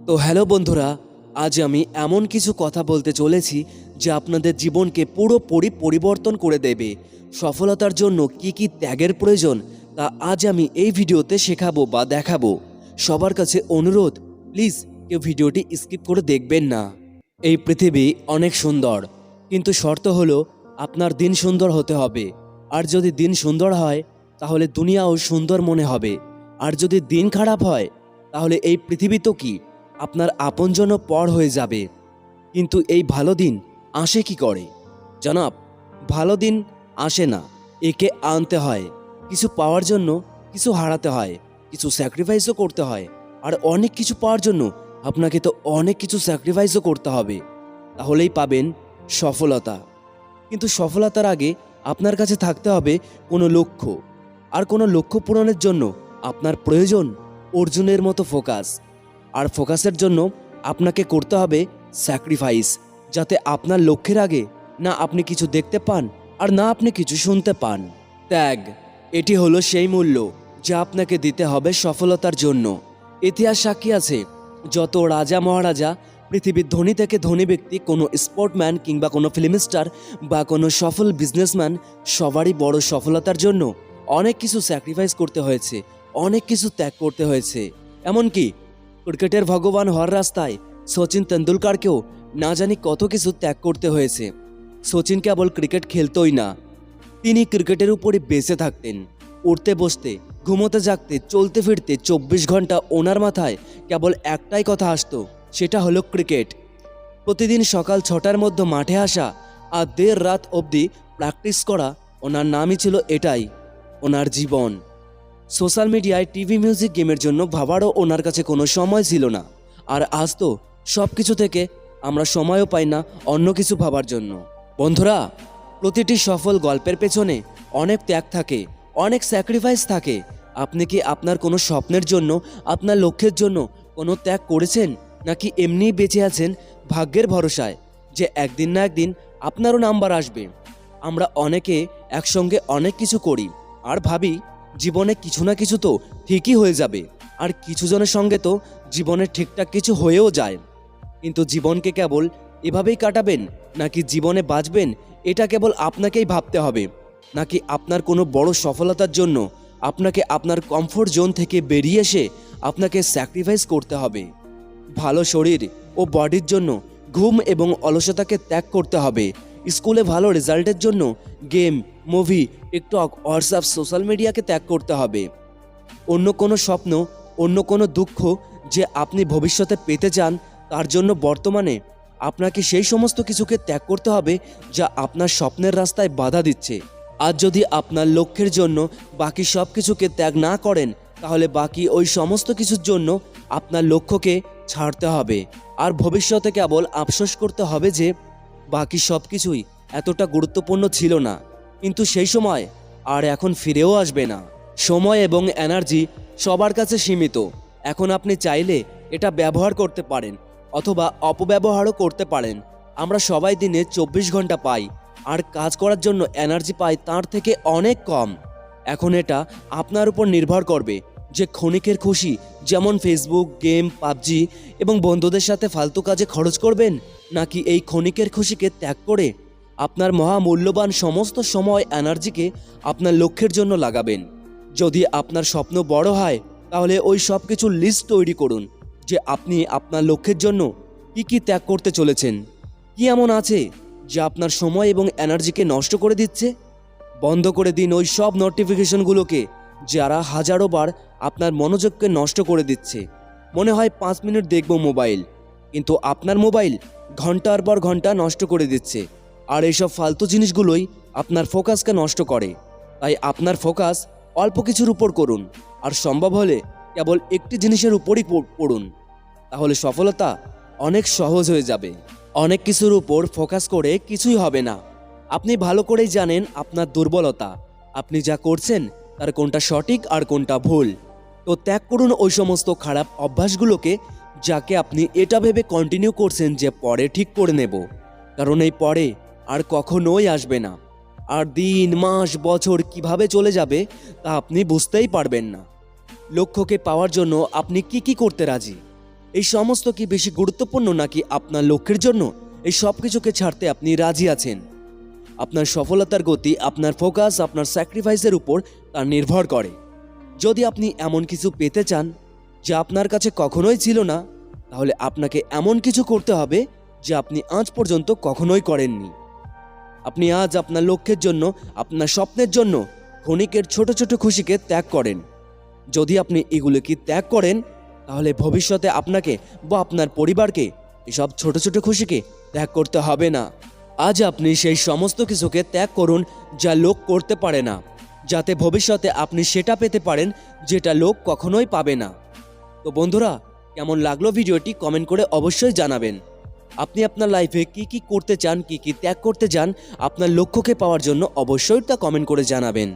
তো হ্যালো বন্ধুরা, আজ আমি এমন কিছু কথা বলতে চলেছি যা আপনাদের জীবনকে পুরোপুরি পরিবর্তন করে দেবে। সফলতার জন্য কি কি ত্যাগের প্রয়োজন তা আজ আমি এই ভিডিওতে শেখাবো বা দেখাবো। সবার কাছে অনুরোধ, প্লিজ কেউ ভিডিওটি স্কিপ করে দেখবেন না। এই পৃথিবী অনেক সুন্দর, কিন্তু শর্ত হলো আপনার দিন সুন্দর হতে হবে। আর যদি দিন সুন্দর হয় তাহলে দুনিয়াও সুন্দর মনে হবে। আর যদি দিন খারাপ হয় তাহলে এই পৃথিবী তো কি আপনার আপনজনও পর হয়ে যাবে। কিন্তু এই ভালো দিন আসে কি করে জনাব? ভালো দিন আসে না, একে আনতে হয়। কিছু পাওয়ার জন্য কিছু হারাতে হয়, কিছু স্যাক্রিফাইসও করতে হয়। আর অনেক কিছু পাওয়ার জন্য আপনাকে তো অনেক কিছু স্যাক্রিফাইসও করতে হবে, তাহলেই পাবেন সফলতা। কিন্তু সফলতার আগে আপনার কাছে থাকতে হবে কোনো লক্ষ্য। আর কোনো লক্ষ্য পূরণের জন্য আপনার প্রয়োজন অর্জুনের মতো ফোকাস। আর ফোকাসের জন্য আপনাকে করতে হবে স্যাক্রিফাইস, যাতে আপনার লক্ষ্যের আগে না আপনি কিছু দেখতে পান আর না আপনি কিছু শুনতে পান। ত্যাগ, এটি হলো সেই মূল্য যা আপনাকে দিতে হবে সফলতার জন্য। ইতিহাস সাক্ষী আছে, যত রাজা মহারাজা, পৃথিবীর ধনী থেকে ধনী ব্যক্তি, কোনো স্পোর্টম্যান কিংবা কোনো ফিল্ম স্টার বা কোনো সফল বিজনেসম্যান, সবারই বড় সফলতার জন্য অনেক কিছু স্যাক্রিফাইস করতে হয়েছে, অনেক কিছু ত্যাগ করতে হয়েছে। এমনকি ক্রিকেটের ভগবান হওয়ার রাস্তায় সচিন তেন্ডুলকারকেও না জানি কত কিছু ত্যাগ করতে হয়েছে। সচিন কেবল ক্রিকেট খেলতই না, তিনি ক্রিকেটের উপরই বেঁচে থাকতেন। উঠতে বসতে, ঘুমোতে জাগতে, চলতে ফিরতে 24 ঘন্টা ওনার মাথায় কেবল একটাই কথা আসতো, সেটা হলো ক্রিকেট। প্রতিদিন সকাল 6টার মধ্যে মাঠে আসা আর দেড় রাত অবধি প্র্যাকটিস করা, ওনার নামই ছিল এটাই ওনার জীবন। সোশ্যাল মিডিয়ায়, টিভি, মিউজিক, গেমের জন্য ভাবারও ওনার কাছে কোনো সময় ছিল না। আর আজ তো সব কিছু থেকে আমরা সময়ও পাই না অন্য কিছু ভাবার জন্য। বন্ধুরা, প্রতিটি সফল গল্পের পেছনে অনেক ত্যাগ থাকে, অনেক স্যাক্রিফাইস থাকে। আপনি কি আপনার কোনো স্বপ্নের জন্য, আপনার লক্ষ্যের জন্য কোনো ত্যাগ করেছেন, নাকি এমনিই বেঁচে আছেন ভাগ্যের ভরসায় যে একদিন না একদিন আপনারও নাম্বার আসবে? আমরা অনেকে একসঙ্গে অনেক কিছু করি আর ভাবি জীবনে কিছু না কিছু তো ঠিকই হয়ে যাবে। আর কিছু জনের সঙ্গে তো জীবনে ঠিকঠাক কিছু হয়েও যায়। কিন্তু জীবনকে কেবল এভাবেই কাটাবেন নাকি জীবনে বাঁচবেন, এটা কেবল আপনাকেই ভাবতে হবে। নাকি আপনার কোনো বড় সফলতার জন্য আপনাকে আপনার কমফোর্ট জোন থেকে বেরিয়ে এসে আপনাকে স্যাক্রিফাইস করতে হবে। ভালো শরীর ও বডির জন্য ঘুম এবং অলসতাকে ত্যাগ করতে হবে। স্কুলে ভালো রেজাল্টের জন্য game, movie, TikTok, WhatsApp, social মিডিয়াকে ত্যাগ করতে হবে। অন্য কোনো স্বপ্ন, অন্য কোনো দুঃখ যে আপনি ভবিষ্যতে পেতে চান, তার জন্য বর্তমানে আপনাকে সেই সমস্ত কিছুকে ত্যাগ করতে হবে যা আপনার স্বপ্নের রাস্তায় বাধা দিচ্ছে। আর যদি আপনার লক্ষ্যের জন্য বাকি সব কিছুকে ত্যাগ না করেন, তাহলে বাকি ওই সমস্ত কিছুর জন্য আপনার লক্ষ্যকে ছাড়তে হবে। আর ভবিষ্যতে কেবল আফসোস করতে হবে যে বাকি সব কিছুই এতটা গুরুত্বপূর্ণ ছিল না, কিন্তু সেই সময় আর এখন ফিরেও আসবে না। সময় এবং এনার্জি সবার কাছে সীমিত। এখন আপনি চাইলে এটা ব্যবহার করতে পারেন অথবা অপব্যবহারও করতে পারেন। আমরা সবাই দিনে 24 ঘন্টা পাই, আর কাজ করার জন্য এনার্জি পাই তার থেকে অনেক কম। এখন এটা আপনার উপর নির্ভর করবে যে ক্ষণিকের খুশি, যেমন ফেসবুক, গেম, পাবজি এবং বন্ধুদের সাথে ফালতু কাজে খরচ করবেন, নাকি এই ক্ষণিকের খুশিকে ত্যাগ করে আপনার মহামূল্যবান সমস্ত সময়, এনার্জিকে আপনার লক্ষ্যের জন্য লাগাবেন। যদি আপনার স্বপ্ন বড় হয়, তাহলে ওই সব কিছুর লিস্ট তৈরি করুন যে আপনি আপনার লক্ষ্যের জন্য কি কি ত্যাগ করতে চলেছেন। কি এমন আছে যা আপনার সময় এবং এনার্জিকে নষ্ট করে দিচ্ছে? বন্ধ করে দিন ওই সব নোটিফিকেশনগুলোকে যারা হাজারো বার আপনার মনোযোগকে নষ্ট করে দিচ্ছে। মনে হয় 5 মিনিট দেখব মোবাইল, কিন্তু আপনার মোবাইল ঘন্টার পর ঘন্টা নষ্ট করে দিচ্ছে। আর এইসব ফালতু জিনিসগুলোই আপনার ফোকাসকে নষ্ট করে। তাই আপনার ফোকাস অল্প কিছুর উপর করুন, আর সম্ভব হলে কেবল একটি জিনিসের উপরই পড়ুন। তাহলে সফলতা অনেক সহজ হয়ে যাবে। অনেক কিছুর উপর ফোকাস করে কিছুই হবে না। আপনি ভালো করেই জানেন আপনার দুর্বলতা, আপনি যা করছেন তার কোনটা সঠিক আর কোনটা ভুল। তো ত্যাগ করুন ওই সমস্ত খারাপ অভ্যাসগুলোকে যাকে আপনি এটা ভেবে কন্টিনিউ করছেন যে পরে ঠিক করে নেব, কারণ এই পরে আর কখনোই আসবে না। আর দিন, মাস, বছর কিভাবে চলে যাবে তা আপনি বুঝতেই পারবেন না। লক্ষ্যকে পাওয়ার জন্য আপনি কি কি করতে রাজি? এই সমস্ত কি বেশি গুরুত্বপূর্ণ নাকি আপনার লক্ষ্যের জন্য এই সব কিছুকে ছাড়তে আপনি রাজি আছেন? আপনার সফলতার গতি আপনার ফোকাস আপনার স্যাক্রিফাইসের উপর তা নির্ভর করে। যদি আপনি এমন কিছু পেতে চান যা আপনার কাছে কখনোই ছিল না, তাহলে আপনাকে এমন কিছু করতে হবে যা আপনি আজ পর্যন্ত কখনোই করেননি। আপনি আজ আপনার লক্ষ্যের জন্য আপনার স্বপ্নের জন্য ক্ষণিকের ছোট ছোট খুশিকে ত্যাগ করেন। যদি আপনি এগুলোকে ত্যাগ করেন, তাহলে ভবিষ্যতে আপনাকে বা আপনার পরিবারকে এসব ছোট ছোট খুশিকে ত্যাগ করতে হবে না। আজ আপনি সেই সমস্ত কিছুকে ত্যাগ করুন যা লোক করতে পারে না, যাতে ভবিষ্যতে আপনি সেটা পেতে পারেন যেটা লোক কখনোই পাবে না। তো বন্ধুরা, কেমন লাগলো ভিডিওটি কমেন্ট করে অবশ্যই জানাবেন। আপনি আপনার লাইফে কি কি করতে চান, কি কি ত্যাগ করতে চান আপনার লক্ষ্যকে পাওয়ার জন্য, অবশ্যই তা কমেন্ট করে জানাবেন।